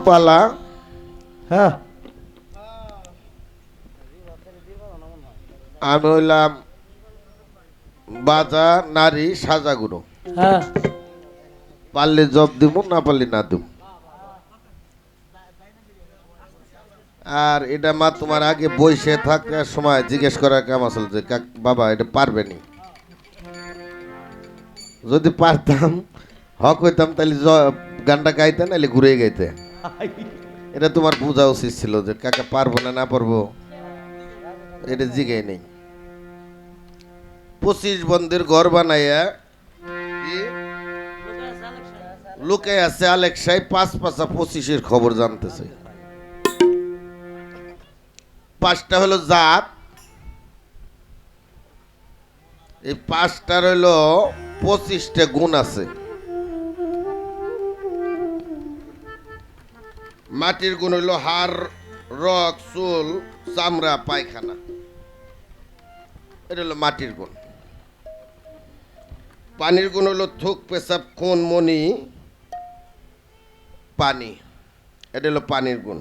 পালা। হ্যাঁ আমি হইলাম বাজা নারী সাজাগুরু। হ্যাঁ পারলে জব দিব, না পারলে না দিব। আর এটা মা তোমার আগে বইসে থাকার সময় জিজ্ঞেস করার কাম আসল যে বাবা এটা পারবে নি। যদি পারতাম হক হইতাম তাহলে গানটা গাইতে নাহলে ঘুরে গাইতে। এটা তোমার বোঝা উচিত ছিল যে কাকা পারবো না না পারবো এটা জিগাই নেই। 25 বন্ধের ঘর বানাইয়া লুকে আছে আলেক্সাই 5-5-25 খবর জানতেছে। 5টা হলো জাত, এই 5টার হইলো 25টা গুণ আছে। মাটির গুণ হইলো হাড়, রক, চুল, চামড়া, পায়খানা। এটা হলো মাটির গুণ। পানির গুণ হলো থুক, পেশাব, খুন, মনি, পানি। এটা হলো পানির গুণ।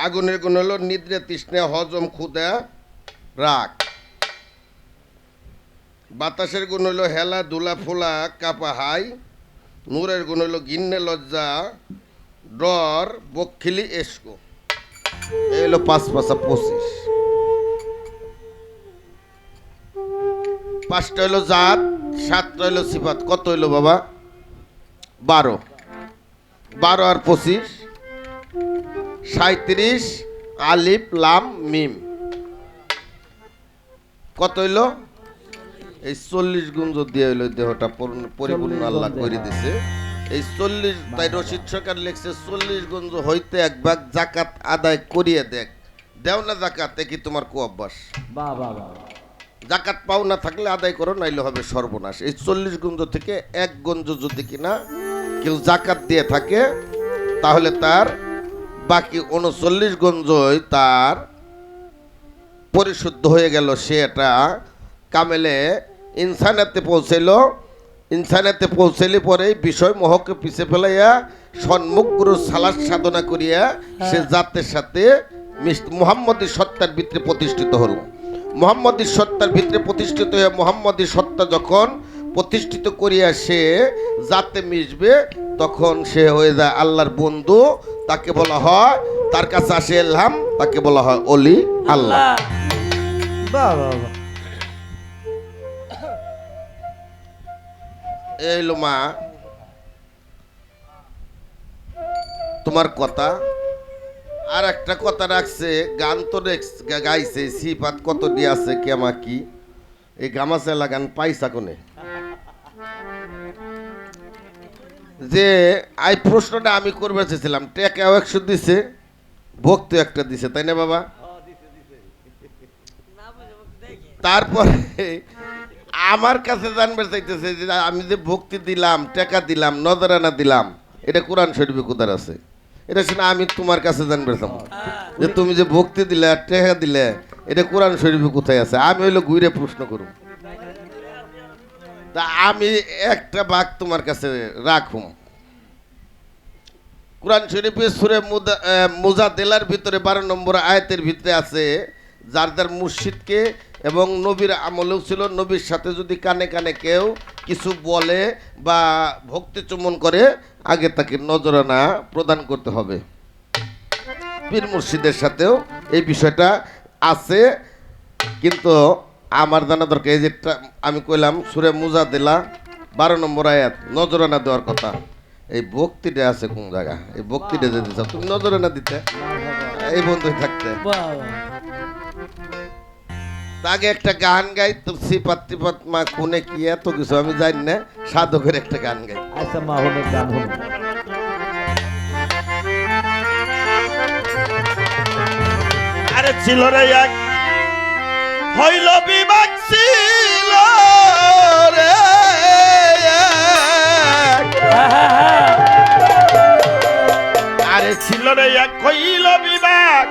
আগুনের গুণ হলো নিদ্রা, তৃষ্ণা, হজম, ক্ষুধা, রাগ। বাতাসের গুণ হলো হেলা, ধুলা, ফোলা, কাপা, হাই। নূরের গুণ হলো ঘিন্নে, লজ্জা, ডর, বক্ষিলি, এসকো। এই হলো 5-5-25। 5টা হইলো জাত, 7টা হইলো সিফাত। কত হইলো বাবা? 12। 12 আর 25 37। আলিফ লাম মিম কত হইলো? এই 40 গুণ যদি হইলো দেহটা পরিপূর্ণ আল্লাহ করে দিছে। এই 40 তাই রশিদ সরকার লিখছে 40 গুণ হইতে এক ভাগ জাকাত আদায় করিয়ে দেখ। দেও না জাকাত, কি তোমার কো অভ্যাস? বাহ বাহ বাহ। জাকাত পাও না থাকলে আদায় করো, নাইলে হবে সর্বনাশ। এই 40 গঞ্জ থেকে 1 গঞ্জ যদি কিনা কেউ জাকাত দিয়ে থাকে তাহলে তার বাকি 39 গঞ্জই তার পরিশুদ্ধ হয়ে গেল। সে এটা কামেলে ইনসানাতে পৌঁছাইল। ইনসানাতে পৌঁছাইলে পরে বিষয় মোহকে পিছে ফেলাইয়া সন্মুখ গুরু সালাদ সাধনা করিয়া সে জাতের সাথে মুহাম্মদী সত্তার ভিতরে প্রতিষ্ঠিত হল। মুহাম্মদী সত্তার ভিতরে প্রতিষ্ঠিত হয়ে মুহাম্মদী সত্তা যখন প্রতিষ্ঠিত করিয়া সে জাতে মিশবে তখন সে হয়ে যায় আল্লাহর বন্ধু। তাকে বলা হয়, তার কাছে আসে এলহাম, তাকে বলা হয় অলি আল্লাহ। বাহ বাহ বাহ। এই লো মা তোমার কথা। আর একটা কথা রাখছে, গান তো গাইছে, সিফাত কত দিয়ে আছে কেমা কি। এই গামাচা লাগান পাইসা কোনে? যে এই প্রশ্নটা আমি করবে চেয়েছিলাম, টেকাও 100 দিছে, ভক্তি একটা দিছে, তাই না বাবা? তারপরে আমার কাছে জানবে চাইতেছে যে আমি যে ভক্তি দিলাম, টাকা দিলাম, নজরানা দিলাম, এটা কোরআন শরীফে কোথায় আছে? এটা শুনে আমি তোমার কাছে জানবে চাম যে তুমি যে ভক্তি দিলে আর টাকা দিলে এটা কোরআন শরীফে কোথায় আছে? আমি হইলো ঘুরে প্রশ্ন করব। তা আমি একটা ভাগ তোমার কাছে রাখুম। কোরআন শরীফে সূরা মুজাদালার ভিতরে 12 নম্বর আয়াতের ভিতরে আছে, যার যার মুর্শিদকে এবং নবীর আমলেও ছিল, নবীর সাথে যদি কানে কানে কেউ কিছু বলে বা ভক্তি চুম্বন করে আগে তাকে নজরানা প্রদান করতে হবে। পীর মুর্শিদের সাথেও এই বিষয়টা আছে, কিন্তু আমার জানা দরকার। এই যেটা আমি কইলাম সূরা মুজাদালা 12 নম্বর আয়াত, নজরানা দেওয়ার কথা। এই ভক্তিটা আছে কোন জায়গা? এই ভক্তিটা যদি চাও তুমি নজরানা দিতে, এই বন্ধুই থাকতে। আগে একটা গান গাই তো, সিপাত টিপাত মা কোনে কি এত কিছু আমি জানি না, সাধকের একটা গান গাই। আচ্ছা মা হলে গান হলো। আরে ছিল রে এক হইল বিভাগ ছিল রে, আরে ছিল রে এক হইল বিভাগ,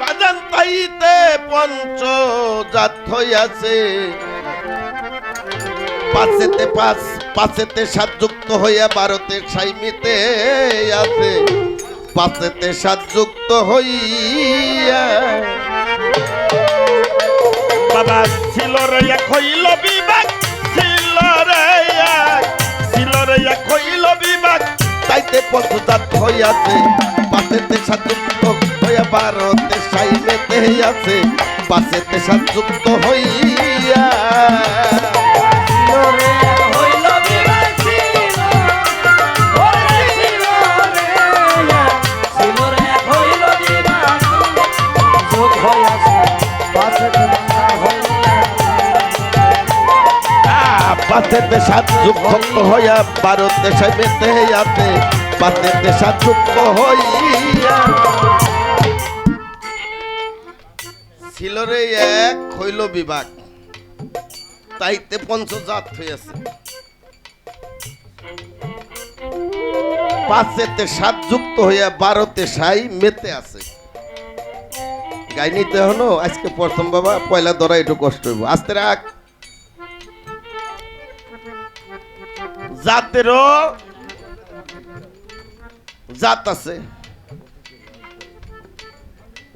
বাজান তাইতে পঞ্চ জাত হইয়াছে, 5-তে 5 পাশেতে সাত যুক্ত হইয়া ভারতে সাইমিতে আছে পাশেতে সাত যুক্ত হইয়া বাবা ছিল রে এক হইল বিভাগ ছিল রে এক হইল বিভাগ তাইতে পশুজাত হইয়াছে পাশেতে সাত যুক্ত হইয়া ভারতে সাইমিতে আছে পাশেতে সাত যুক্ত হইয়া পাশেতে সাত যুক্ত হইয়া ভারতে সাইমিতে আছে পাশেতে সাত যুক্ত হইয়া ছিল রে এক হইল বিভাগ তাইতে পঞ্চজাত হইয়াছে পাশেতে সাত যুক্ত হইয়া ভারতে সাই মেতে আছে গাই নিতে হলো আজকে প্রথম বাবা পয়লা ধরা একটু কষ্ট হইব আস্তে রাখ জাতেরও জাত আছে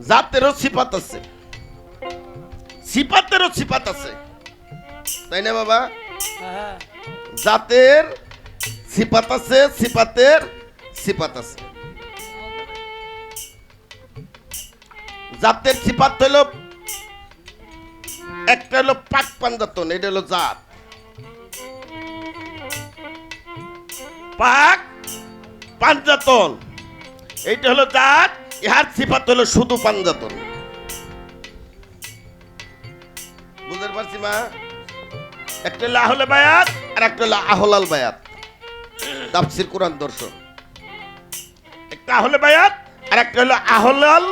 জাতেরও সিফাত আছে সিফাতেরও সিফাত আছে তাই না বাবা জাতের সিফাত আছে সিফাতের সিফাত আছে জাতের সিফাত হলো একটা হলো পাক পাঞ্জাতন এটা হলো জাত পাক পাঞ্জাতন এইটা হলো জাত ইহার সিফাত হলো শুধু পাঞ্জাতন বুঝতে পারছি মা একটা হলো আহলে বায়াত আর একটা হলো আহলাল বায়াত তাফসীর কোরআন দর্শন একটা আহলে বায়াত আর একটা হলো আহলাল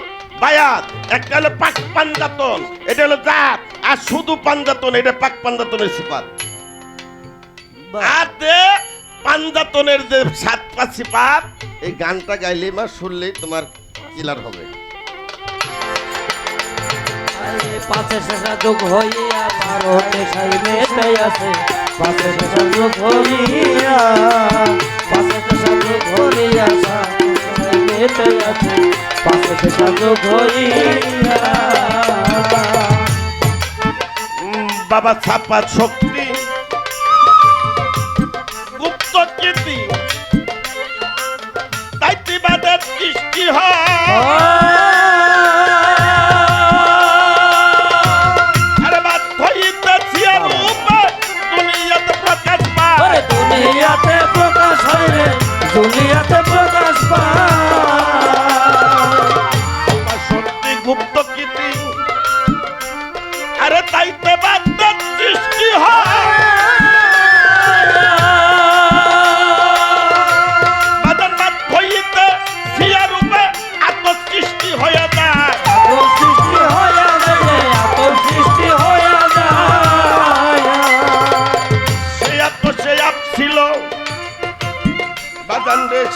বায়াত একটা হলো পাক পাঞ্জাতন এটা হলো জাত আর শুধু পাঞ্জাতন এটা পাক পাঞ্জাতনের সিফাত আর পাঞ্জাতনের যে সাত পাঁচ সিফাত এই গানটা গাইলে মা শুনলেই তোমার ক্লিয়ার হবে পাশে শেষা যোগ হইয়া ভারতে সাইমেতে আছে পাশে শেষা যোগ হইয়া পাশে শেষা যোগ হইয়া সাইমেতে আছে পাশে শেষা যোগ হইয়া বাবা ছাপা শক্তি গুপ্ত কীর্তি দায়িত্ববাদের সৃষ্টি হয় আরে বাদ হইতে ছিয়ার উপর দুনিয়াতে প্রকাশ পায় দুনিয়াতে প্রকাশ হয় রে দুনিয়াতে প্রকাশ পায় শক্তি গুপ্ত কীর্তি আরে দায়িত্ববাদের সৃষ্টি হয়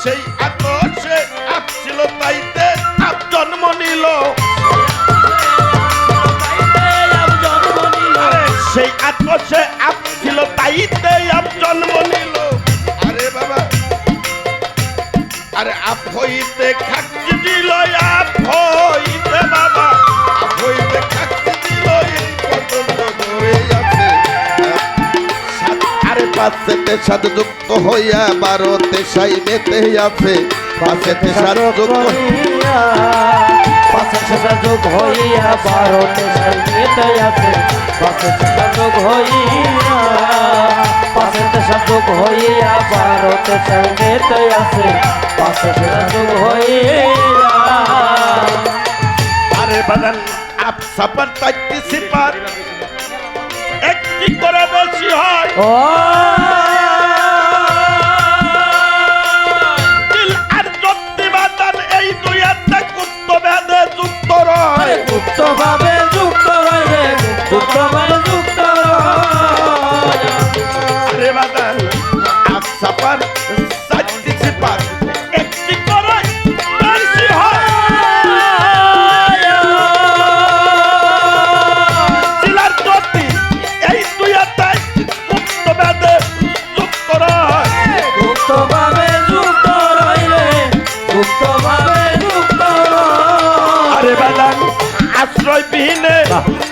সেই আকর্ষে আপ ছিল তাইতে আপ জন্ম নিল সেই আকর্ষে আপ ছিল তাইতে আপ জন্ম নিল আরে বাবা আরে আপ হইতে খাকছি দিল আপ হইতে বাবা আপ হইতে খাকছি দিল এই পর্যন্ত ধরে আছে আরে পাশেতে সাত যুক্ত হইয়া ভারতে সাইমেতে আছে পাশেতে সাত যুক্ত হইয়া পাশে শেষা যোগ হইয়া ভারতে সাইমেতে আছে পাশে শেষা যোগ হইয়া পাশে শেষা যোগ হইয়া ভারতে সাইমেতে আছে পাশে শেষা যোগ হইয়া আরে বাদান আপ সাপার তাইতে সিপার একটি করে বেশি হয় ও দিল আর জ্যোতি বাদান এই দুই একটা কুত্ত বেদে যুক্ত রয় যুক্ত ভাবে যুক্ত রয়ে যুক্ত ভাবে যুক্ত রয়ে আরে বাদান আপ সাপার সাইতে সিপার একটি করে বেশি হয় দিল আর জ্যোতি এই দুই একটা কুত্ত বেদে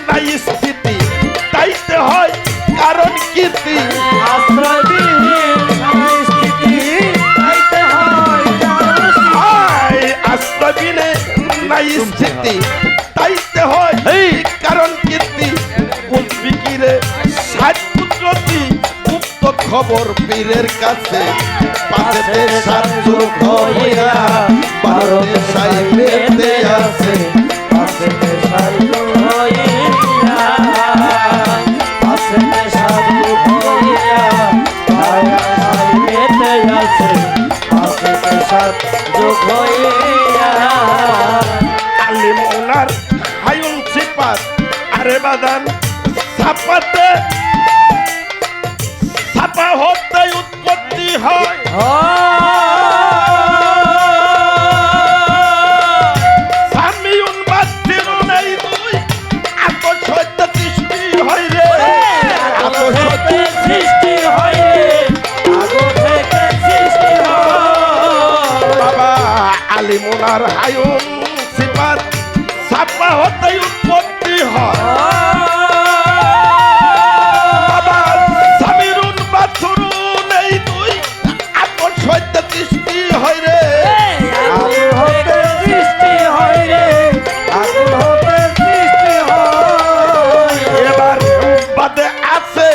নাই স্থিতি তাইতে হয় কারণ কীর্তি আশ্রয়বিহীন স্থিতি তাইতে হয় কারণ আশ্রয়বিনে নাই স্থিতি তাইতে হয় কারণ কীর্তি বুঝবি কি রে ষাট পুত্রটি গুপ্ত খবর পীরের কাছে পাশেতে সাত যুগ হইয়া ভারতে সাইবেতে আছে পাশেতে সাধু হইয়া পাশেতে সাধু হইয়া সাইবেতে আছে পাশেতে সাধু হইয়া আলিম ওনার হায়ুন সিপাত আরে বাদান ছাপাতে ছাপা হতে উৎপত্তি হয় সামিউন বাতিরুন এই দুই এত সত্য সৃষ্টি হয় রে এত সত্য সৃষ্টি হয় আগো থেকে সৃষ্টি হয় বাবা আলিম ওনার হায়ুন সিপাত ছাপা হতে উৎপত্তি হয় বাবা সামিরুন বাছুরুন এই দুই এত সত্য সৃষ্টি হয় রে আগুন হতে সৃষ্টি হয় রে আগুন হতে সৃষ্টি হয় এবার বাদে আছে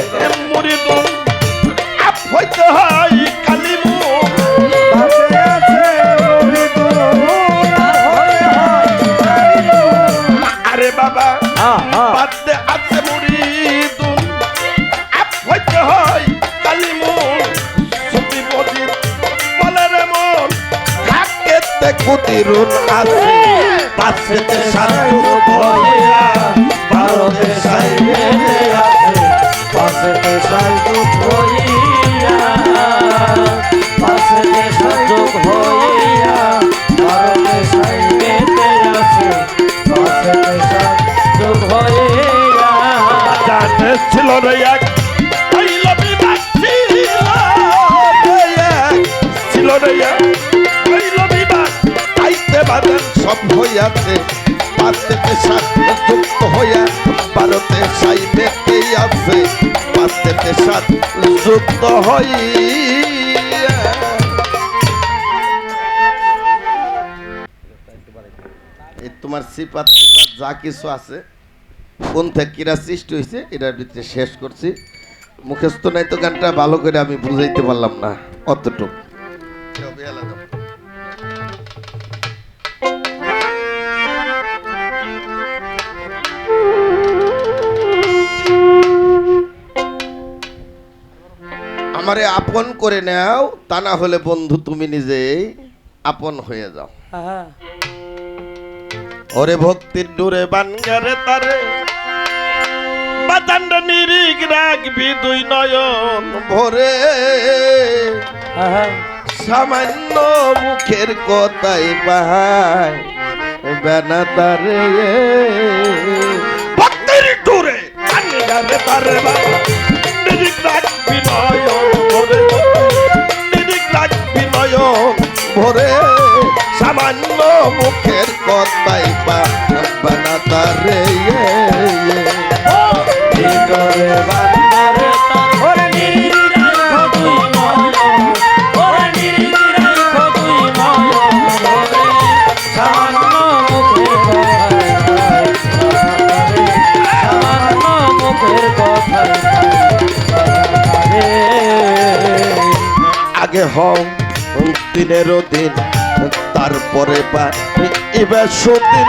মুরিদুন আপ হইতে হয় কালিমু বাসে আছে মুরিদুন হয় আরে বাবা আহা বাদে আছে মুরিদুন আপ হইতে হয় কালিমু সুফি মজিদ বলে রে মন থাকেতে কুতিরুন আছে পাশেতে সাধু হইয়া ভারতে সাইবেতে আছে পাশেতে সাধু হইয়া পাশেতে সাধু হইয়া ভারতে সাইবেতে আছে পাশেতে সাধু হইয়া জানে ছিল রে এক পৈলবী ছিল রে এক পৈলবী আইতে বাদেন সব হইয়াছে পাশেতে সাথে যুক্ত হইয়া ভারতে সাইবেতে আছে পাশেতে সাথে যুক্ত হইয়া এই তোমার সিপাত সিপাত যা কিছু আছে কোন থেকে কিরা সৃষ্টি হয়েছে এটার ভিতরে শেষ করছি মুখস্থ নাই তো গানটা ভালো করে আমি বুঝাইতে পারলাম না অতটুক আমারে আপন করে নাও তা না হলে বন্ধু তুমি নিজেই আপন হয়ে যাও ওরে ভক্তির ডুরে বানগারে তারে বাতান্ড নিরিগ রাখবি দুই নয়ন ভরে সামান্য মুখের কথাই বাহাই বেনা তারে ভক্তির ডুরে বানগারে তারে নিরিগ রাখবি নয়ন ভরে নিরিগ রাখবি নয়ন ভরে সামান্য মুখের কথাই বানা তারে ভিতরে বান্দারে তার ওরে নিরিবিরাই খতুই ময়ন ওরে নিরিবিরাই খতুই ময়ন ওরে সামান্য মুখের কথায় সামান্য মুখের কথায় আগে হও দিনেরও দিন তারপরে বা এবার সুদিন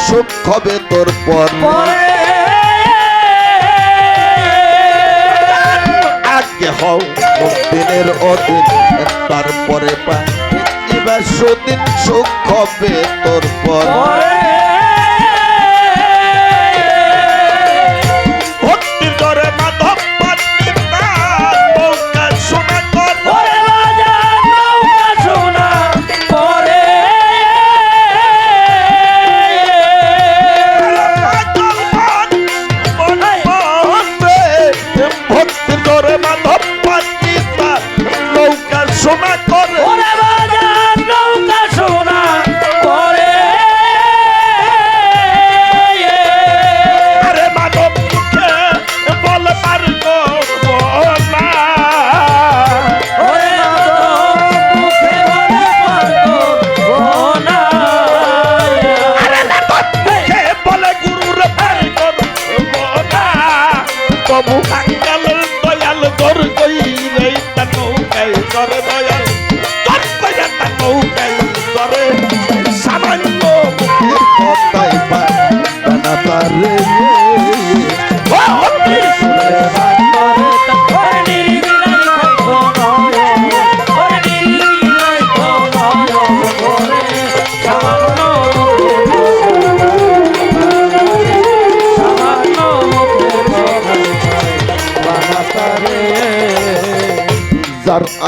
সুখ হবে তোর পর পরে আগে হও দিনের অদিন তারপরে বা এবার সুদিন সুখ হবে তোর পর পরে ভক্তির দরে মাধব পাত্রীর নাম মৌকা শোনা কর ওরে বাজার নৌকা শোনা পরে ভক্তির দরে মাধব পাত্রীর নাম মৌকা শোনা করে ওরে বাজার নৌকা শোনা পরে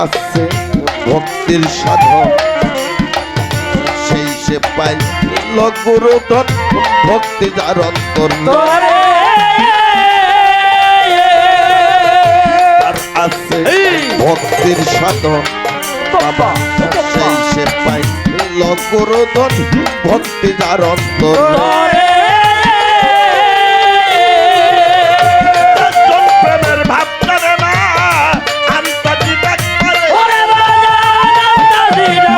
আছে ভক্তির সাধন সেই সে পাই গুরুধন ভক্তি যার অন্তর তোরে তার আছে ভক্তির সাধন বাবা সেই সে পাই গুরুধন ভক্তি যার অন্তর তোরে প্রেমের ভাব জানে না আন্তর্জাতিক ডাক করে ওরে বাজা দিনা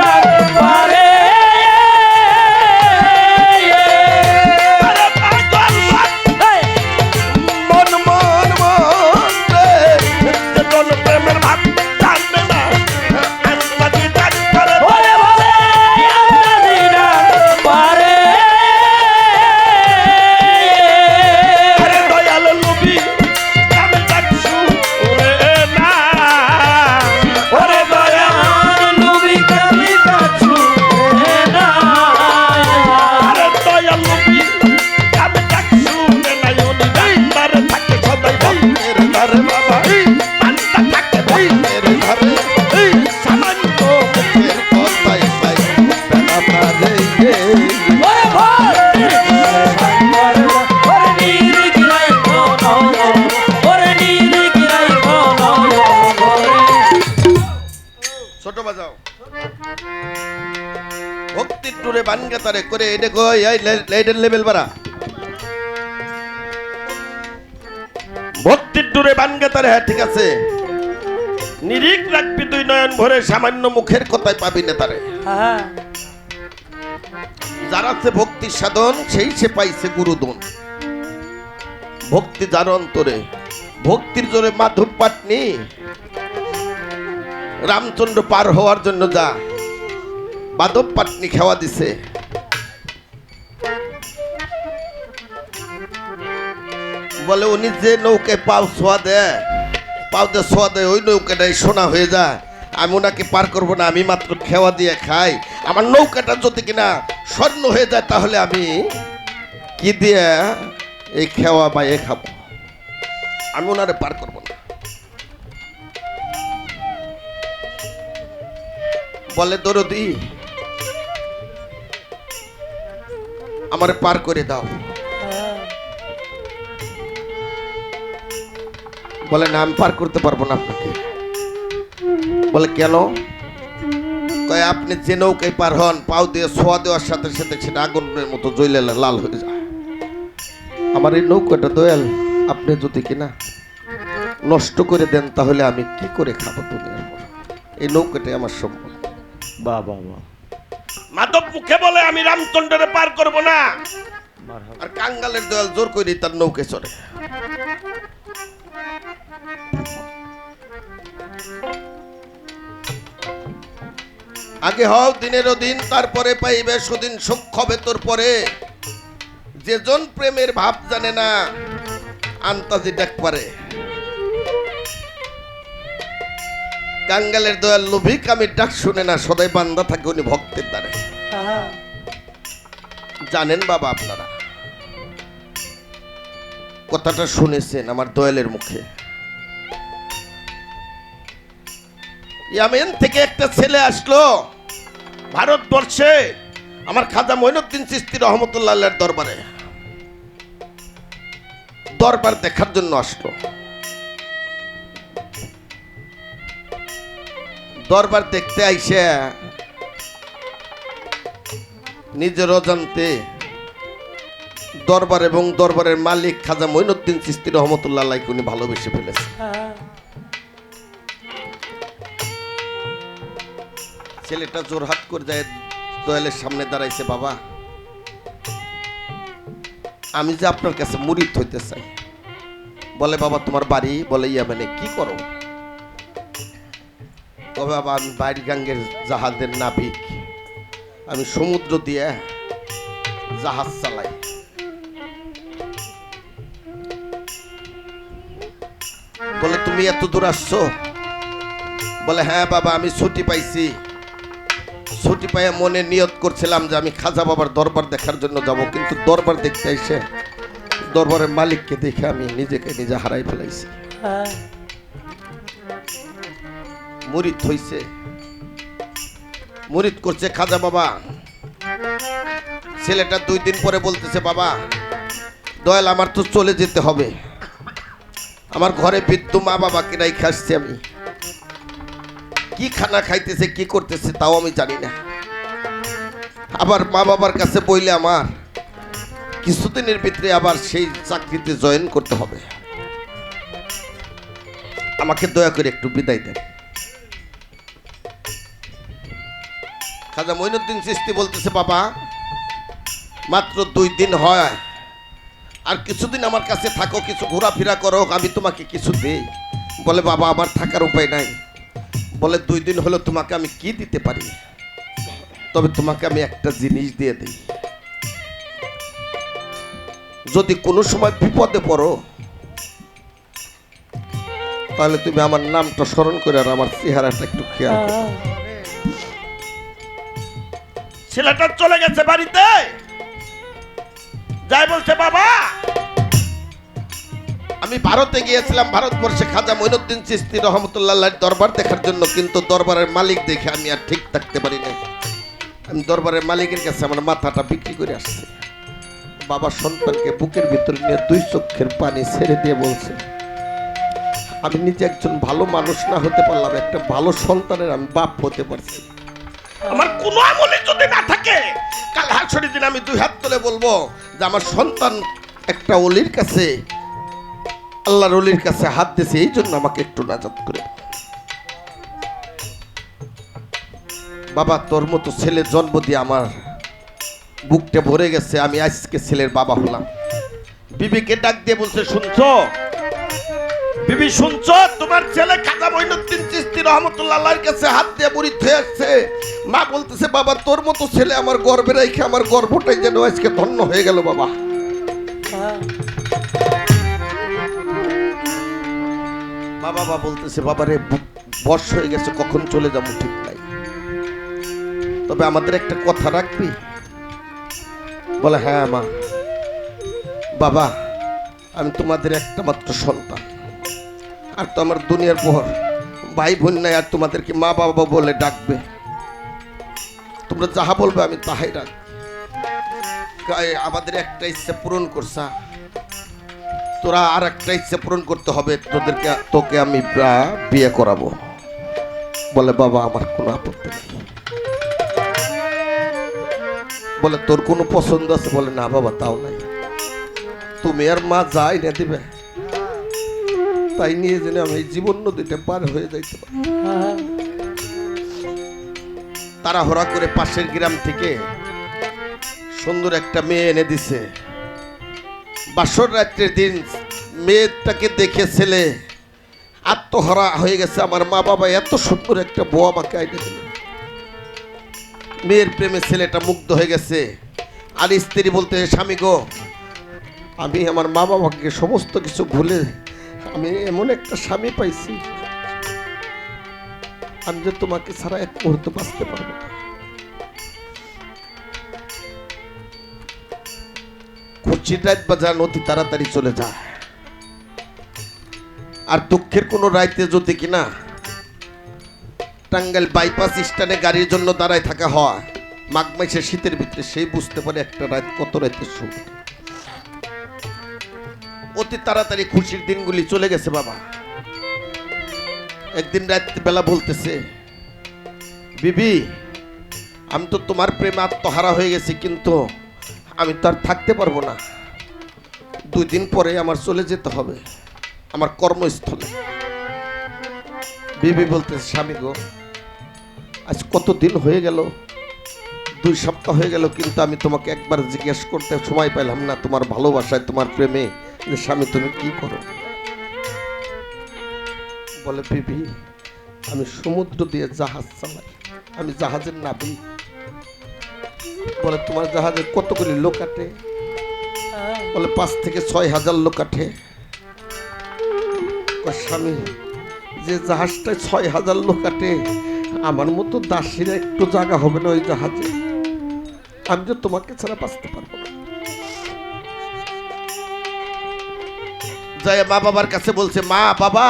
পারে আরে পাগল এই মন মন মন রে জন প্রেমের ভাব জানে না আন্তর্জাতিক ডাক করে ওরে বলে দিনা পারে আরে দয়াল নবী আমি ডাকছু ওরে না ওরে দয়াল নবী কামি কাছু না আরে দয়াল নবী আমি ডাকছু না উনি ডাক্তার থাকে সদাই ভক্তের ধারে বাবা পান্তা থাকে ভক্তের ধারে সামান্য ভক্তের কথাই পাই প্রেমা রে ওরে ভক্তি ওরে নীর গিলাই কোন ওরে নীর গিলাই কোন ওরে ছোট বাজাও ভক্তির টুরে বানগা তারে করে এটা গো এই লাইটের লেভেল বাড়া ভক্তির টুরে বানগা তারে হ্যাঁ ঠিক আছে নিরিখ রাখবি তুই নয়ন ভরে সামান্য মুখের কথায় পাবি না তারে হ্যাঁ যার আছে ভক্তির সাধন সেই সে পাইছে গুরুদন ভক্তি যার অন্তরে ভক্তির জোরে মাধব পাটনি রামচন্দ্র পার হওয়ার জন্য যা মাধব পাটনি খাওয়া দিছে বলে উনি যে নৌকায় পাও ছোঁয়া দেয় পাও দিয়ে ছোঁয়া দেয় ওই নৌকাটাই সোনা হয়ে যায় আমি ওনাকে পার করবো না আমি মাত্র খেওয়া দিয়ে খাই আমার নৌকাটা যদি কিনা স্বর্ণ হয়ে যায় তাহলে আমি কি দিয়ে এই খেওয়া বাইয়ে খাবো আমি ওনারে পার করবো না বলে দরদি আমারে পার করে দাও বলে না আমি পার করতে পারবো না আপনাকে বলে কেন কয় আপনি যে নৌকায় পার হন পাও দিয়ে ছোঁয়া দেওয়ার সাথে সাথে সেটা আগুনের মতো জ্বলে লাল হয়ে যায় আমার এই নৌকাটা দয়াল আপনি যদি কিনা নষ্ট করে দেন তাহলে আমি কি করে খাবো দুনিয়ার পর এই নৌকাটাই আমার সম্পদ বাহ বাহ বাহ মাধব মুখে বলে আমি রামচন্দ্রে পার করব না আর কাঙ্গালের দয়াল জোর করে তার নৌকে চড়ে আগে হও দিনেরও দিন তারপরে পাইবে সুদিন সুখ হবে তোর পরে যেজন প্রেমের ভাব জানে না আন্তাজি ডাক পারে কাঙ্গালের দয়াল লোভী কামির ডাক শুনে না সদাই বান্দা থাকে উনি ভক্তের দ্বারে জানেন বাবা আপনারা কথাটা শুনেছেন আমার দয়ালের মুখে ইয়ামেন থেকে একটা ছেলে আসলো ভারতবর্ষে আমার খাজা মঈনুদ্দিন চিশতি রহমতুল্লাহ আলাইহির দরবারে দরবার দেখার জন্য আসলো দরবার দেখতে আইসে নিজের অজান্তে দরবার এবং দরবারের মালিক খাজা মঈনুদ্দিন চিশতি রহমতুল্লাহ আলাইহি উনি ভালোবেসে ফেলেছে ছেলেটা জোরহাট করে যায় দয়ালের সামনে দাঁড়াইছে বাবা আমি যে আপনার কাছে মুরিদ হইতে চাই বলে বাবা তোমার বাড়ি বলে ইয়ামেনে কি করো তবে বাবা আমি বাইর গাঙ্গের জাহাজের নাবিক আমি সমুদ্র দিয়ে জাহাজ চালাই বলে তুমি এত দূর আসছো বলে হ্যাঁ বাবা আমি ছুটি পাইছি ছুটি পাইয়া মনে নিয়ত করছিলাম যে আমি খাজা বাবার দরবার দেখার জন্য যাব কিন্তু দরবার দেখতে এসে দরবারের মালিককে দেখে আমি নিজেকে নিজে হারাই ফেলাইছি মুরিদ হইছে, মুরিদ করছে খাজা বাবা। ছেলেটা 2 দিন পরে বলতেছে, বাবা দয়াল আমার তো চলে যেতে হবে, আমার ঘরে বৃদ্ধ মা বাবাকে নাই খাচ্ছি, আমি কি খানা খাইতেছে কি করতেছে তাও আমি জানি না। আবার মা বাবার কাছে বইলে আমার কিছুদিনের ভিতরে আবার সেই চাকরিতে জয়েন করতে হবে, আমাকে দয়া করে একটু বিদায় দেন। খাজা মঈনুদ্দিন চিশতি বলতেছে, বাবা মাত্র 2 দিন হয়, আর কিছুদিন আমার কাছে থাকো, কিছু ঘোরাফেরা করো, আমি তোমাকে কিছু দেই। বলে, বাবা আমার থাকার উপায় নাই। বলে, 2 দিন হলো তোমাকে আমি কি দিতে পারি, তবে তোমাকে আমি একটা জিনিস দিয়ে দিই, যদি কোনো সময় বিপদে পড়ো তাহলে তুমি আমার নামটা স্মরণ করে আর আমার চেহারাটা একটু খেয়াল করো। ছেলেটা চলে গেছে বাড়িতে, যাই বলছে, বাবা আমি ভারতে গিয়েছিলাম, ভারতবর্ষে খাজা মঈনুদ্দিন চিশতি রহমতুল্লাহ দরবার দেখার জন্য, কিন্তু দরবারের মালিক দেখে আমি আর ঠিক থাকতে পারি না, আমি দরবারের মালিকের কাছে আমার মাথাটা বিক্রি করে আসছি। বাবা সন্তানকে বুকের ভিতরে নিয়ে 2 চোখের পানি ছেড়ে দিয়ে বলছে, আমি নিজে একজন ভালো মানুষ না হতে পারলাম, একটা ভালো সন্তানের আমি বাপ হতে পারছি। আমার কোনো আমলে যদি না থাকে, কাল হাসরের দিন আমি 2 হাত তুলে বলবো যে আমার সন্তান একটা ওলির কাছে, আল্লাহর ওলির কাছে হাত দিয়েছে, এই জন্য আমাকে একটু নাজাত করে। বাবা তোর মতো ছেলে জন্ম দিয়ে আমার বুকটা ভরে গেছে, আমি আজকে ছেলের বাবা হলাম। বিবিকে ডাক দিয়ে বলছে, শুনছো বিবি, শুনছো তোমার ছেলে খাজা মঈনুদ্দিন চিশতি রহমতুল্লাহর কাছে হাত দিয়ে মুরিদ হয়ে আসছে। মা বলতেছে, বাবা তোর মতো ছেলে আমার গর্বে রেখে আমার গর্ভটাই যেন আজকে ধন্য হয়ে গেল। বাবা বাবা বলতেছে, বাবা রে বর্ষ হয়ে গেছে, কখন চলে যাবো ঠিক নাই, তবে আমাদের একটা কথা রাখবি। বলে, হ্যাঁ মা। বাবা আমি তোমাদের একটা মাত্র সন্তান, আর তো আমার দুনিয়ার পর ভাই বোন নাই, আর তোমাদেরকে মা বাবা বলে ডাকবে, তোমরা যাহা বলবে আমি তাহাই রাখবো। আমাদের একটা ইচ্ছা পূরণ করছা, তোরা আর একটা ইচ্ছা পূরণ করতে হবে, তোকে আমি বিয়ে করাবো। বলে, বাবা আমার কোনো আপত্তি নেই। বলে, তোর কোনো পছন্দ আছে? বলে, না বাবা তাও নাই, তুমি আর মা যাই না দিবে তাই নিয়ে যেন আমি জীবন নদীতে পার হয়ে যাইতে পারি। তাড়াহুড়া করে পাশের গ্রাম থেকে সুন্দর একটা মেয়ে এনে দিছে। বাসর রাত্রের দিন মেয়েটাকে দেখে ছেলে আত্মহারা হয়ে গেছে, আমার মা বাবা এত সুন্দর একটা বউ আমাকে আইনে দিল। মেয়ের প্রেমে ছেলেটা মুগ্ধ হয়ে গেছে। আর স্ত্রী বলতে, স্বামী গো, আমি আমার মা বাবাকে সমস্ত কিছু ভুলে আমি এমন একটা স্বামী পাইছি, আমি যে তোমাকে ছাড়া এক মুহূর্ত বাঁচতে পারবো না। খুশির রাত বাজার অতি তাড়াতাড়ি চলে যায়, আর দুঃখের কোনো রাইতে যদি কিনা টাঙ্গাইল বাইপাস স্ট্যান্ডে গাড়ির জন্য দাঁড়ায় থাকা হয় মাঘ মাসের শীতের ভিতরে, সেই বুঝতে পারে একটা রাত কত রাতের সুখ। অতি তাড়াতাড়ি খুশির দিনগুলি চলে গেছে। বাবা একদিন রাত্রিবেলা বলতেছে, বিবি আমি তো তোমার প্রেমে আত্মহারা হয়ে গেছি, কিন্তু আমি তো আর থাকতে পারবো না, 2 দিন পরে আমার চলে যেতে হবে আমার কর্মস্থলে। বিবি বলতেছে, স্বামী গো, আজ কত দিন হয়ে গেল, 2 সপ্তাহ হয়ে গেল, কিন্তু আমি তোমাকে একবার জিজ্ঞেস করতে সময় পেলাম না তোমার ভালোবাসায়, তোমার প্রেমে, যে স্বামী তুমি কি করো। বলে, বিবি আমি সমুদ্র দিয়ে জাহাজ চালাই, আমি জাহাজের নাবিক। বলে, তোমার জাহাজে কতগুলি লোক আটে? বলে, 5 থেকে 6 হাজার লোক আটে। স্বামী যে জাহাজটায় 6 হাজার লোক আটে, আমার মতো দাসীরা একটু জায়গা হবে না ওই জাহাজে, আমি যে তোমাকে ছাড়া বাঁচতে পারবো না। যাই মা বাবার কাছে বলছে, মা বাবা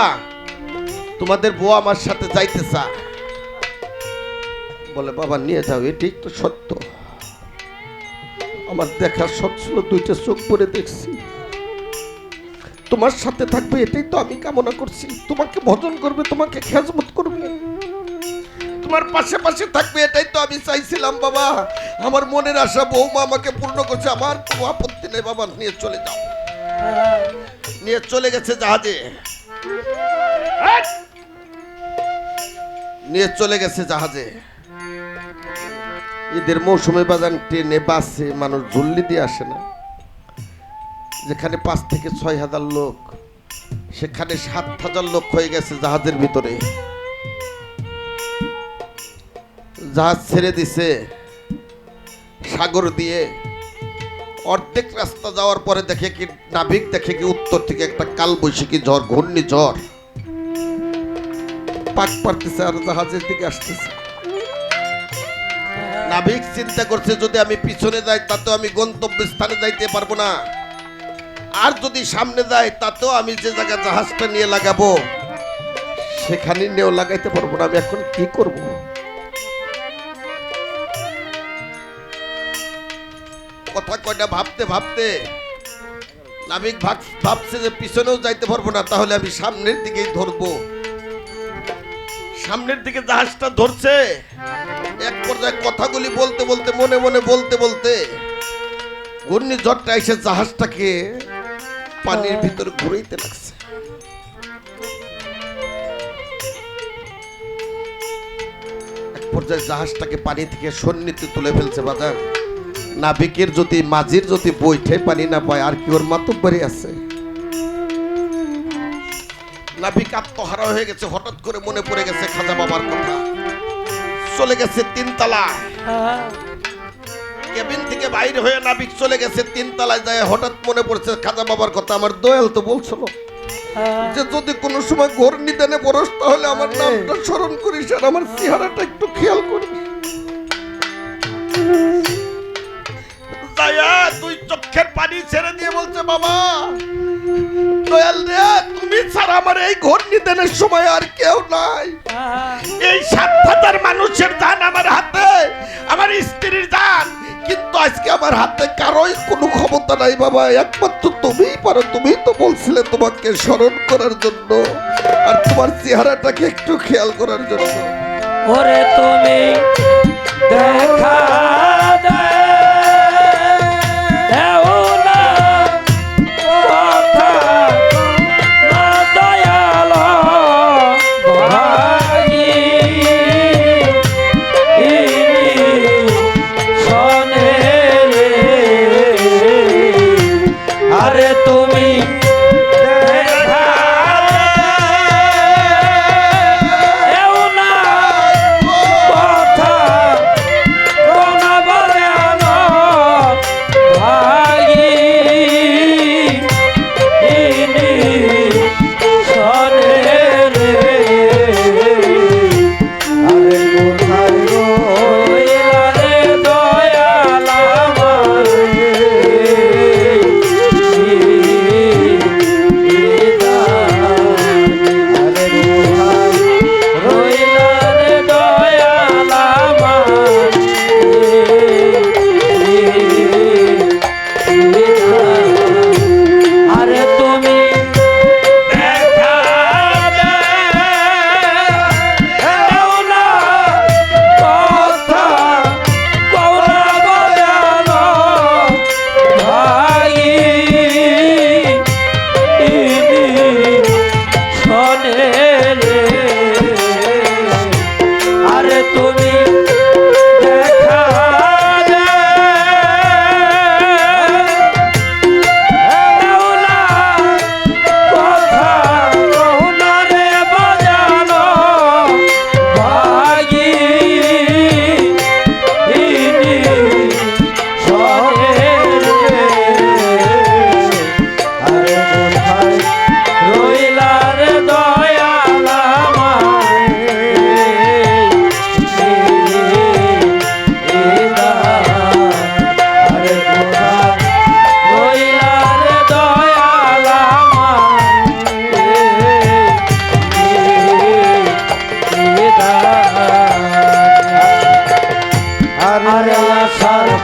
তোমাদের বউ আমার সাথে যাইতে চা। বলে বাবা নিয়ে যাও, এটাই তো সত্য। আমার দেখার সব ছিল, দুইটা চোখ পরে দেখছি তোমার সাথে থাকবে, এটাই তো আমি কামনা করছি। তোমাকে ভজন করবে, তোমাকে খেজমত করবে, তোমার পাশে পাশে থাকবে, এটাই তো আমি চাইছিলাম বাবা। আমার মনের আশা বৌমা আমাকে পূর্ণ করছে, আমার কোনো আপত্তি নেই বাবা, নিয়ে চলে যাও। নিয়ে চলে গেছে জাহাজে, নিয়ে চলে গেছে জাহাজে। ঈদের মৌসুমে বাজান ট্রেনে বাসে মানুষ ঝুল্লি দিয়ে আসে না। যেখানে 5 থেকে 6 হাজার লোক, সেখানে 7,000 লোক হয়ে গেছে জাহাজের ভিতরে। জাহাজ ছেড়ে দিছে সাগর দিয়ে। অর্ধেক রাস্তা যাওয়ার পরে দেখে কি নাবিক দেখে কি উত্তর থেকে একটা কালবৈশাখী ঝড়, ঘূর্ণিঝড় পাক পারতেছে আর জাহাজের দিকে আসতেছে। নাবিক চিন্তা করছে যদি আমি পিছনে যাই তাতেও আমি গন্তব্যস্থানে যাইতে পারবো না, আর যদি সামনে যাই তাতেও আমি যে জায়গায় জাহাজটা নিয়ে লাগাবো সেখানে নিয়েও লাগাইতে পারবো না। আমি এখন কি করব? কথা কয়টা ভাবতে ভাবতে নাবিক ভাবছে যে পিছনেও যাইতে পারবো না, তাহলে আমি সামনের দিকেই ধরবো। সামনের দিকে জাহাজটা ধরছে। এক পর্যায়ে কথাগুলি বলতে বলতে মনে মনে বলতে বলতে ঘূর্ণিঝড়টা এসে জাহাজটাকে পানির ভিতরে ঘুরাইতে লাগছে। এক পর্যায়ে জাহাজটাকে পানি থেকে সন্নিতে তুলে ফেলছে বাজার। নাবিকের যদি মাঝির যদি বইঠে পানি না পায়, আর কি ওর মাতব্বরি আছে? নাবিক আত্মহারা হয়ে গেছে। হঠাৎ করে মনে পড়ে গেছে খাজা বাবার কথা। চলে গেছে 3 তলা। কেবিন থেকে বাইরে হয়ে নাবিক চলে গেছে 3 তলায় যায়। হঠাৎ মনে পড়ছে খাজা বাবার কথা। আমার দয়াল তো বলছিল যে যদি কোনো সময় ঘোর নিদানে পড়স তাহলে আমার নামটা স্মরণ করিস আর আমার চেহারাটা একটু খেয়াল করিস। দয়া 2 চোখের পানি ছেড়ে দিয়ে বলছে বাবা দয়াল রে, তুমি ছাড়া আমার এই ঘোর নিদানের সময় আর কেউ নাই। এই 7,000 মানুষের জান আমার হাতে, আমার স্ত্রীর জান, কিন্তু আজকে আমার হাতে কারোই কোনো ক্ষমতা নাই বাবা। একমাত্র তুমিই পারো। তুমিই তো বলছিলে তোমাকে স্মরণ করার জন্য আর তোমার চেহারাটাকে একটু খেয়াল করার জন্য। ওরে তুমি দেখা দেও না কথা না দয়াল ভাই শোনে রে। আরে তুমি দেখা দেও না কথা না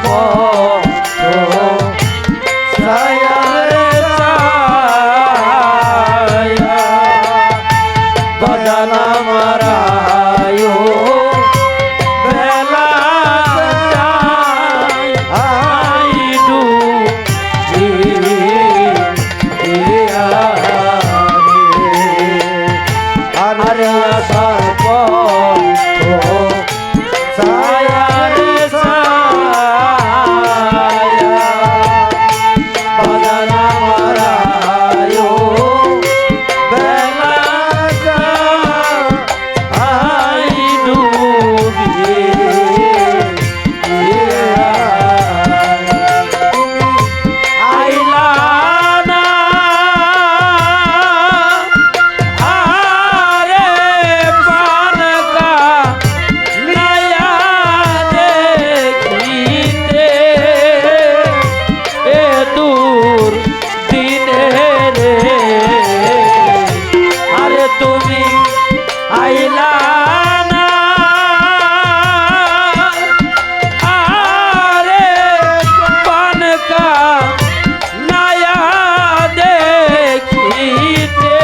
পথ ছায়া রে ছায়া বাজান আমার আয়ো বেলা যায় আই ডুবি আরে আসার পথ ছায়া রে ছায়া বাজান আমার আয়ো বেলা যায় আই ডুবি আইলা না আরে পানকা নয়া দেখিতে এ দূর দিনে রে আরে তুমি আইলা না আরে পানকা নয়া দেখিতে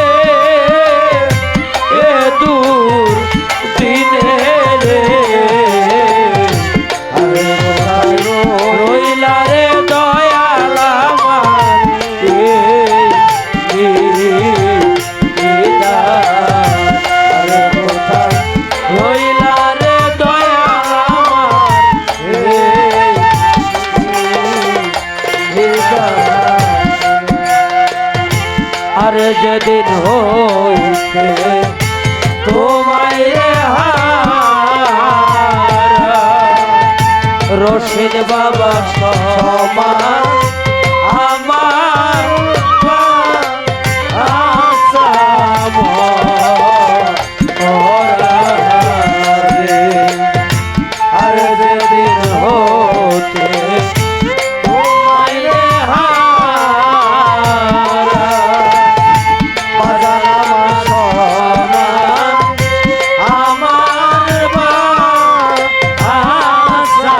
এ দূর দিনে রে আরে রইলা রে দয়াল আমার আরে কোথায় রইলা রে দয়াল আমার আরে যেদিন হইতে তোমায় হারা রশিদ বাবা সমান আমার আশা মরে আরে যেদিন হতে তোমায় হারা বাজান আমার সমান আমার আশা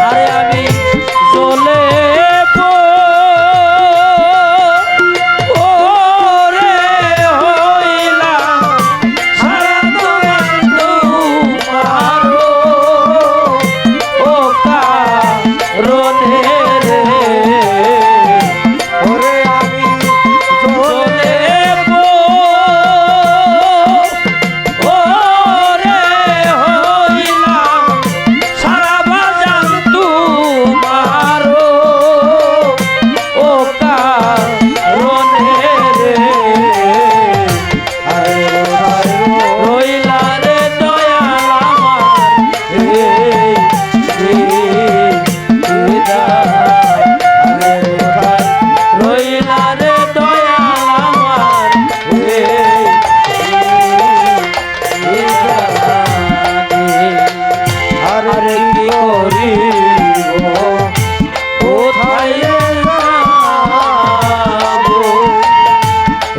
আরে আমি চলে ওরে হইলাম সারা তোমারো ও কারণে রে ওরে আমি চলে ওরে হইলাম সারা বাজান তোমারো ও কারণে রে আরে রইলা রে দয়াল আমার রইলা রে দয়াল আমার আরে কি করিব কোথায় যাবো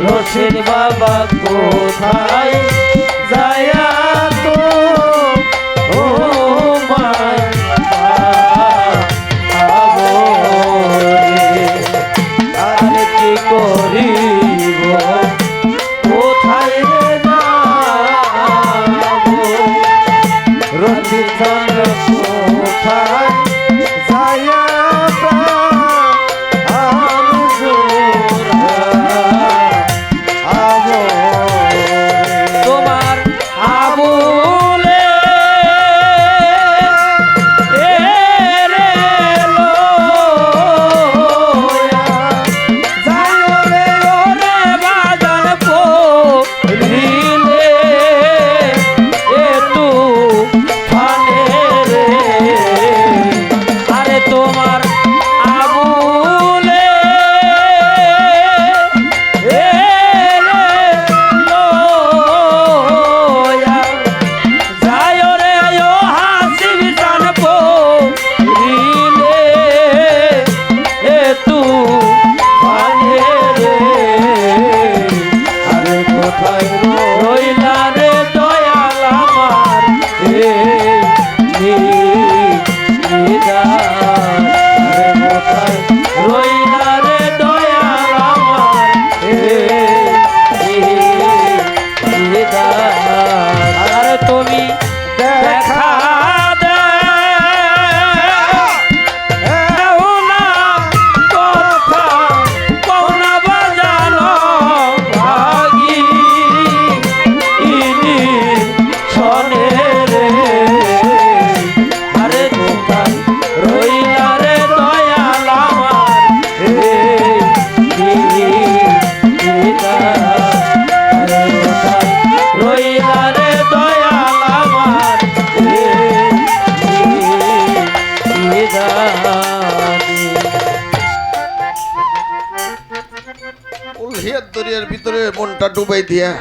রশিদ বাবা কোথায় যায়া তো ও মাই পাবো রে আরে কি করিব কোথায় যাবো রঞ্জিত চন্দ্র কোথায় যায়া তোমার আবুলে রে লোয়া যায় রে ওরে বাজান পড়িলে এ তু ফানে রইলা রে দয়াল আমার আর তুমি দেখা দেও না কথা কোনা বাজানো ভাগি ইনি সনে রে আরে কোথায় রইলা রে দয়াল আমার রইলা রে দয়াল আমার উলহিয়ার দরিয়ার ভিতরে মনটা ডুবাই দিয়া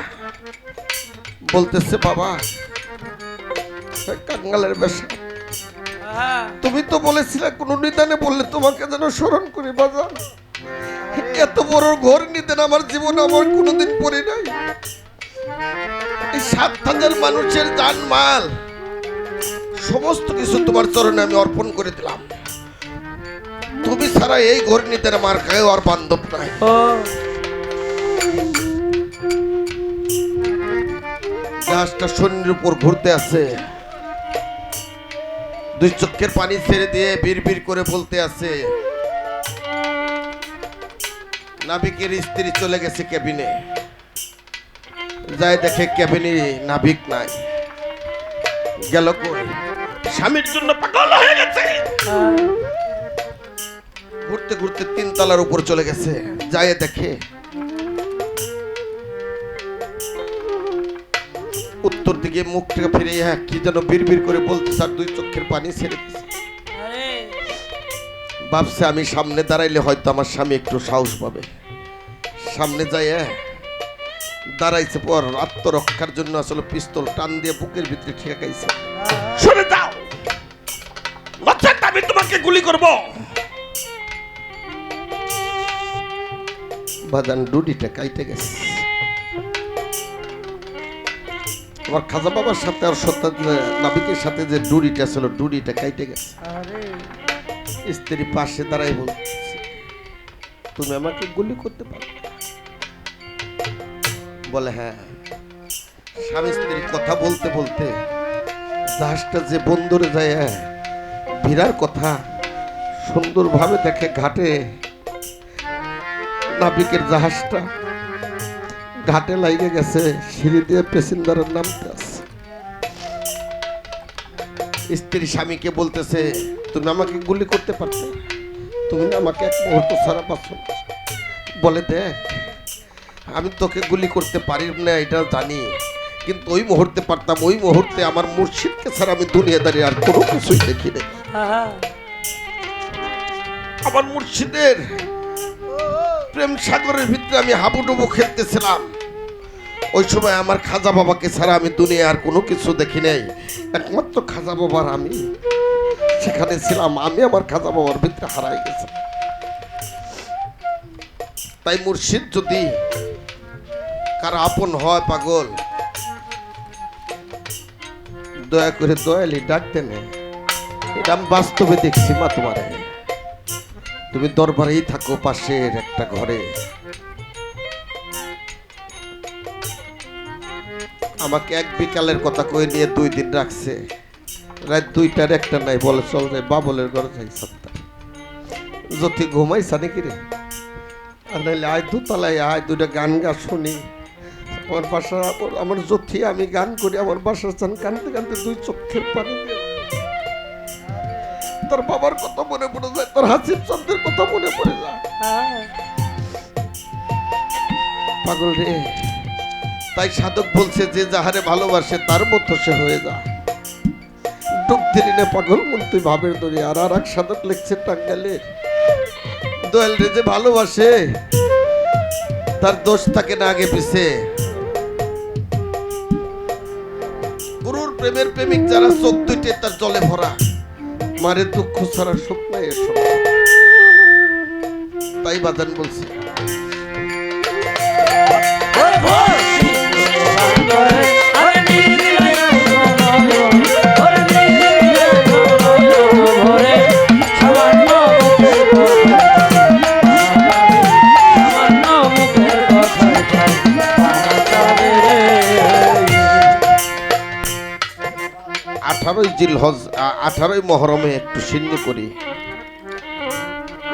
বলতেছে বাবা কাঙ্গালের বেশা তুমি তো বলেছিলে কোন নিদানে বললে তোমাকে যেন স্মরণ করি বাজার এত বড় ঘর নিতেন আমার জীবনে আমার কোনোদিন পড়ে নাই এই ৭,০০০ মানুষের জানমাল সমস্ত কিছু তোমার চরণে আমি অর্পণ করে দিলাম তুমি ছাড়া এই ঘর নিতেন আমার গায়ে আর বান্ধব নাই গাছটা শরীরের উপর ঘুরতে আছে দুই চোখের পানি ছেড়ে দিয়ে বিড় করে বলতে আছে নাবিকের স্ত্রী চলে গেছে কেবিনে যাই দেখে কেবিনে নাবিক নাই গেল কই স্বামীর জন্য পাগল হয়ে গেছে ঘুরতে ঘুরতে ৩ তলার উপর চলে গেছে যাই দেখে উত্তর দিকে মুখটা ফিরে কি যেন বিড় করে বলতে আর দুই চোখের পানি ছেড়ে দিচ্ছে ভাবছে আমি সামনে দাঁড়াইলে হয়তো আমার স্বামী একটু সাহস পাবে সামনে যাই দাঁড়াইছে পর আত্মরক্ষার জন্য আসলে পিস্তল টান দিয়ে বুকের ভিতরে ঠেকাইছে সরে যাও আমি তোমাকে গুলি করব বাদান ডুডিটা কাইটে গেছে আমার খাজা বাবার সাথে আর সত্য নাবিকের সাথে যে ডুরিটা ছিল ডুরিটা কাইটে গেছে স্ত্রী পাশে দাঁড়াই বলছে তুমি আমাকে গুলি করতে পারো বলে হ্যাঁ স্বামী স্ত্রী কথা বলতে বলতে জাহাজটা যে বন্দরে যায় ভিড়ার কথা সুন্দরভাবে দেখে ঘাটে নাবিকের জাহাজটা ঘাটে লাইগে গেছে সিঁড়ি দিয়ে প্যাসেঞ্জারের নামতে আছে স্ত্রী স্বামীকে বলতেছে তুমি আমাকে গুলি করতে পারতে তুমি না আমাকে এক মুহূর্ত ছাড়া পাচ্ছ বলে দেখ আমি তোকে গুলি করতে পারি না এটা জানি কিন্তু ওই মুহূর্তে পারতাম ওই মুহূর্তে আমার মুর্শিদকে ছাড়া আমি দুনিয়াদারি আর কোনো কিছুই দেখি না আমার মুর্শিদের প্রেম সাগরের ভিতরে আমি হাবুডুবু খেলতেছিলাম ওই সময় আমার খাজা বাবাকে ছাড়া আমি দুনিয়া আর কোনো কিছু দেখি নাই একমাত্র খাজা বাবার আমি সেখানে ছিলাম আমি আমার খাজা বাবার ভিতরে হারাই গেছি তাই মুর্শিদ যদি কার আপন হয় পাগল দয়া করে দয়ালি ডাকতে নেই এটা আমি বাস্তবে দেখছি মা তোমারে তুমি দরবারেই থাকো পাশের একটা ঘরে আমাকে এক বিকালের কথা কয়ে নিয়ে 2 দিন রাখছে রাত 2টার একটা নাই বলে চল রে বাবলের ঘরে যাই সত্তা যদি ঘুমাইছা নাকি রে আর নাইলে আয় 2তলায় আয় 2টা গান গা শুনি আমার বাসা আমার জ্যোতি আমি গান করি আমার বাসার চান কানতে কানতে 2 চোখের পানি দিয়ে তোর বাবার কথা মনে পড়ে যায় তোর হাসির চন্দ্রের কথা মনে পড়ে যায় পাগল রে তাই সাধক বলছে যে যাহারে ভালোবাসে তার মতো সে হয়ে যায় ডুব দিলি না পাগল মন তুই ভাবের দরি আর এক সাধক লিখছে টাঙ্গাইলের দয়াল রে যে ভালোবাসে তার দোষ থাকে না আগে পিছে গুরুর প্রেমের প্রেমিক যারা চোখ দুইটে তার জলে ভরা মারে দুঃখ ছাড়া সুখ নাই এসব তাই বাদান বলছে আরে 18ই জিলহজ 18ই মহরমে একটু সিন্নি করি।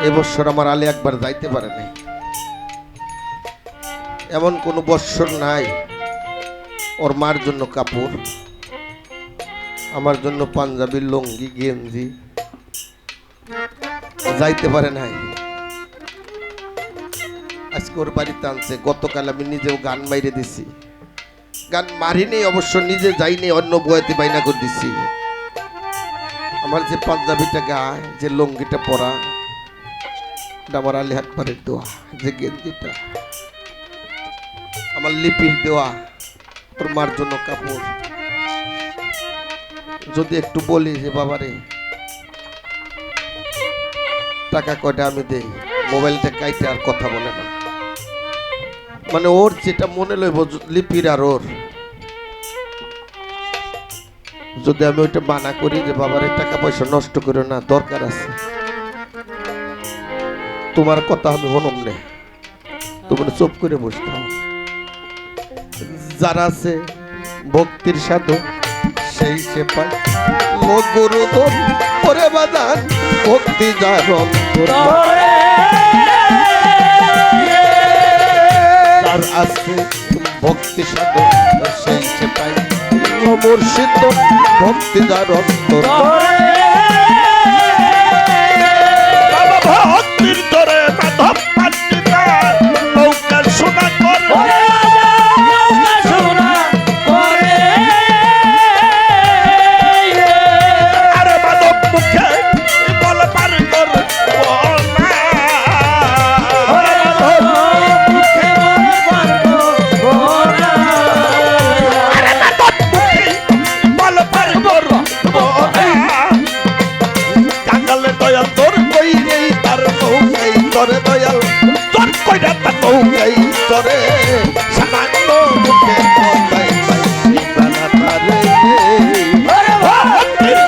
এবছর আমার আলী একবার যাইতে পারে নাই। এমন কোনো বৎসর নাই ওর মার জন্য কাপড়, আমার জন্য পাঞ্জাবি লুঙ্গি গেঞ্জি যাইতে পারে নাই। আজকে ওর বাড়িতে আনছে। গতকাল আমি নিজেও গান মাইরে দিছি। গান মারিনি অবশ্য, নিজে যাইনি, অন্য বয়াতে বাইনা করে দিছি। আমার যে পাঞ্জাবিটা গায়ে, যে লুঙ্গিটা পরা, আমার আলী আকবরের দোয়া। যে গেঞ্জিটা আমার লিপির দেওয়া, ওর মার জন্য কাপড়। যদি একটু বলি যে বাবারে টাকা কয়টা আমি দেই, মোবাইলটা কাইটে আর কথা বলে না। মানে ওর যেটা মনে লইব লিপির আর ওর, যদি আমি ওইটা মানা করি যে বাবারে টাকা পয়সা নষ্ট করো না, দরকার আছে, তোমার কথা আমি হনম নে, তোমার চুপ করে বসতে হবে। যারা আছে ভক্তির সাধু সেই সে পায় গুরুদন পরে বাদান ভক্তি যার অন্তর। যার আছে ভক্তি সাধু সেই সে পায় মুর্শিদ ভক্তি যার অন্তর। ভক্তির ধরে মাধব পান্ডিতা নৌকা সোনা করে দয়াল তোর কইরা তা নৌকাই তরে সামান্য মুখে কথাই পাই বানা তারে। আরে ভক্তির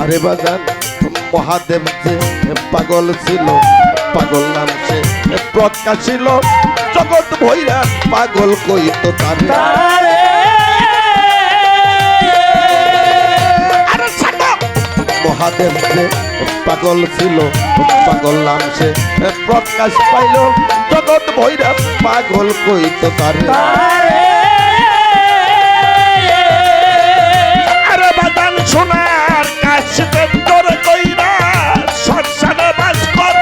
আরে বাজান মহাদেব যে পাগল ছিল, পাগল নাম সে প্রকাশিল, জগৎ ভৈরা পাগল কইত তারে। মহাদেব যে পাগল ছিল, পাগল নাম সে প্রকাশ পাইল, জগৎ ভৈরা পাগল কইত তারে। আরে বাদান সোনার কাশতে তোর কইরা শ্মশানে বাস করে।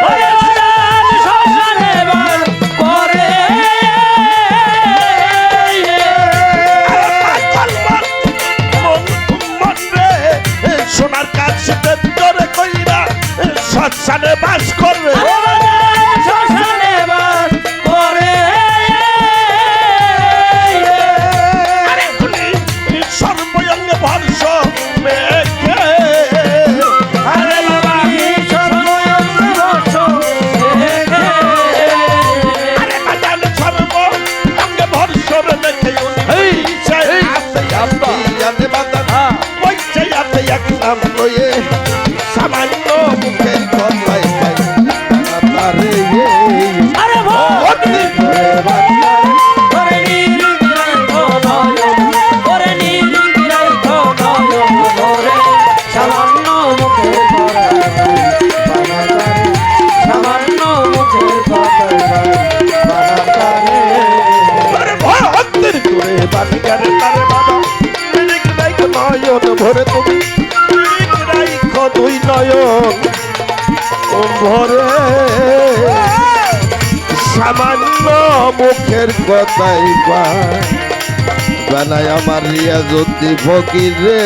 সোনার কাশতে তোর কইরা শ্মশানে বাস করবে। সর্বঙ্গে ভর্ষ মেঘে আরে বাবা আরে বাজান সর্বঙ্গে ভর্ষ মেঘে নাম লয়ে সামান্য মুখের কথাই পাই তারে। আরে ভক্তি ভরে তুমি দুই নয়ন ভরে সামান্য মুখের কথাই বানায় আমার রিয়া যদি ফকির রে।